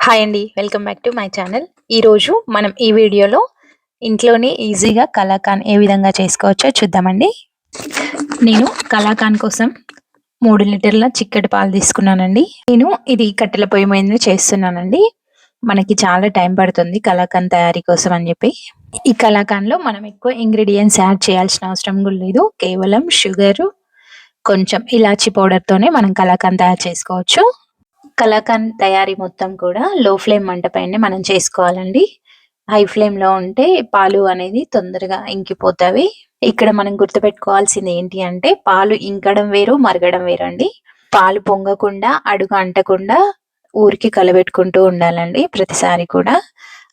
Hi అండి. Welcome back to my channel. ఈరోజు మనం ఈ వీడియోలో ఇంట్లోనే ఈజీగా కలాకాండ్ ఏ విధంగా చేసుకోవచ్చో చూద్దామండి. నేను కలాకాండ్ కోసం 3 లీటర్ల చిక్కటి పాలు తీసుకున్నానండి. నేను ఇది కట్టెల పొయ్యి మీద చేస్తున్నానండి. మనకి చాలా టైం పడుతుంది కలాకాండ్ తయారీ కోసం అని చెప్పి. ఈ కలాకాండ్లో మనం ఎక్కువ ఇంగ్రీడియంట్స్ యాడ్ చేయాల్సిన అవసరం కూడా లేదు. కేవలం షుగరు, కొంచెం ఇలాచీ పౌడర్తోనే మనం కలాకాండ్ తయారు చేసుకోవచ్చు. కలాకండ్ తయారీ మొత్తం కూడా లో ఫ్లేమ్ మంట పైనే మనం చేసుకోవాలండి. హై ఫ్లేమ్లో ఉంటే పాలు అనేది తొందరగా ఇంకిపోతాయి. ఇక్కడ మనం గుర్తుపెట్టుకోవాల్సింది ఏంటి అంటే పాలు ఇంకడం వేరు, మరగడం వేరండి. పాలు పొంగకుండా, అడుగు అంటకుండా ఊరికి కలబెట్టుకుంటూ ఉండాలండి ప్రతిసారి కూడా.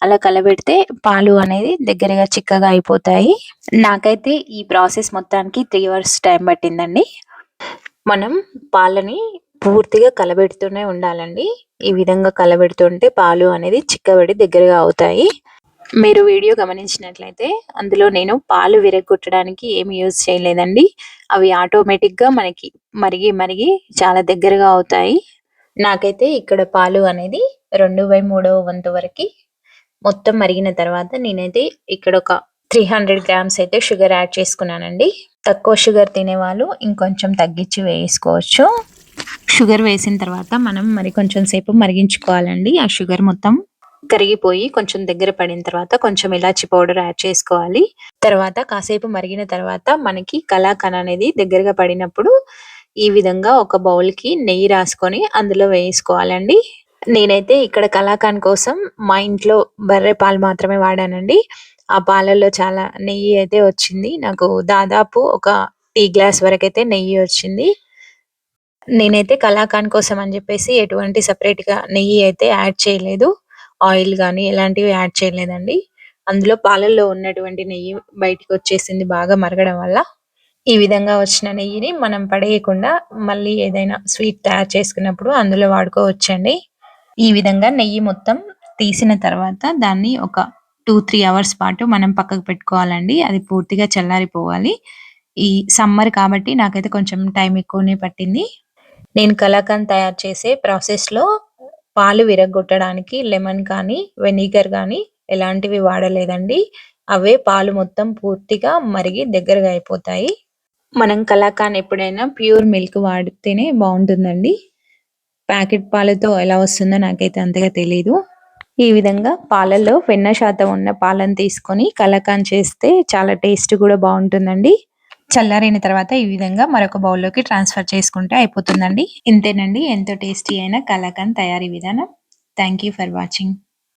అలా కలబెడితే పాలు అనేది దగ్గరగా చిక్కగా అయిపోతాయి. నాకైతే ఈ ప్రాసెస్ మొత్తానికి 3 అవర్స్ టైం పట్టిందండి. మనం పాలని పూర్తిగా కలబెడుతూనే ఉండాలండి. ఈ విధంగా కలబెడుతుంటే పాలు అనేది చిక్కబడి దగ్గరగా అవుతాయి. మీరు వీడియో గమనించినట్లయితే అందులో నేను పాలు విరగ్గొట్టడానికి ఏమి యూజ్ చేయలేదండి. అవి ఆటోమేటిక్గా మనకి మరిగి మరిగి చాలా దగ్గరగా అవుతాయి. నాకైతే ఇక్కడ పాలు అనేది 2/3 వంతు వరకు మొత్తం మరిగిన తర్వాత నేనైతే ఇక్కడ ఒక 300 గ్రామ్స్ అయితే షుగర్ యాడ్ చేసుకున్నానండి. తక్కువ షుగర్ తినేవాళ్ళు ఇంకొంచెం తగ్గించి వేసుకోవచ్చు. షుగర్ వేసిన తర్వాత మనం మరి కొంచెం సేపు మరిగించుకోవాలండి. ఆ షుగర్ మొత్తం కరిగిపోయి కొంచెం దగ్గర పడిన తర్వాత కొంచెం ఇలాచి పౌడర్ యాడ్ చేసుకోవాలి. తర్వాత కాసేపు మరిగిన తర్వాత మనకి కలాకండ్ అనేది దగ్గరగా పడినప్పుడు ఈ విధంగా ఒక బౌల్కి నెయ్యి రాసుకొని అందులో వేసుకోవాలండి. నేనైతే ఇక్కడ కలాకండ్ కోసం మా ఇంట్లో బర్రె పాలు మాత్రమే వాడానండి. ఆ పాలల్లో చాలా నెయ్యి అయితే వచ్చింది. నాకు దాదాపు ఒక టీ గ్లాస్ వరకైతే నెయ్యి వచ్చింది. నేనైతే కలాకండ్ కోసం అని చెప్పేసి ఎటువంటి సెపరేట్‌గా నెయ్యి అయితే యాడ్ చేయలేదు. ఆయిల్ గానీ ఎలాంటివి యాడ్ చేయలేదండి. అందులో పాలల్లో ఉన్నటువంటి నెయ్యి బయటికొచ్చేసింది బాగా మరగడం వల్ల. ఈ విధంగా వచ్చిన నెయ్యిని మనం పడేయకుండా మళ్ళీ ఏదైనా స్వీట్ తయారు చేసుకున్నప్పుడు అందులో వాడుకోవచ్చండి. ఈ విధంగా నెయ్యి మొత్తం తీసిన తర్వాత దాన్ని ఒక 2-3 అవర్స్ పాటు మనం పక్కకు పెట్టుకోవాలండి. అది పూర్తిగా చల్లారిపోవాలి. ఈ సమ్మర్ కాబట్టి నాకైతే కొంచెం టైం ఎక్కువనే పట్టింది. నేను కలాకండ్ తయారు చేసే ప్రాసెస్‌లో పాలు విరగ్గొట్టడానికి లెమన్ కానీ, వెనిగర్ గానీ ఎలాంటివి వాడలేదండి. అవే పాలు మొత్తం పూర్తిగా మరిగి దగ్గరగా అయిపోతాయి. మనం కలాకండ్ ఎప్పుడైనా ప్యూర్ మిల్క్ వాడితేనే బావుంటుందండి. ప్యాకెట్ పాలతో ఎలా వస్తుందో నాకైతే అంతగా తెలీదు. ఈ విధంగా పాలల్లో వెన్న శాతం ఉన్న పాలను తీసుకొని కలాకండ్ చేస్తే చాలా టేస్ట్ కూడా బావుంటుందండి. చల్లారిన తర్వాత ఈ విధంగా మరొక బౌల్‌లోకి ట్రాన్స్‌ఫర్ చేసుకుంటే అయిపోతుందండి. ఇంతేనండి ఎంతో టేస్టీ అయిన కలాకండ్ తయారీ విధానం. Thank you for watching.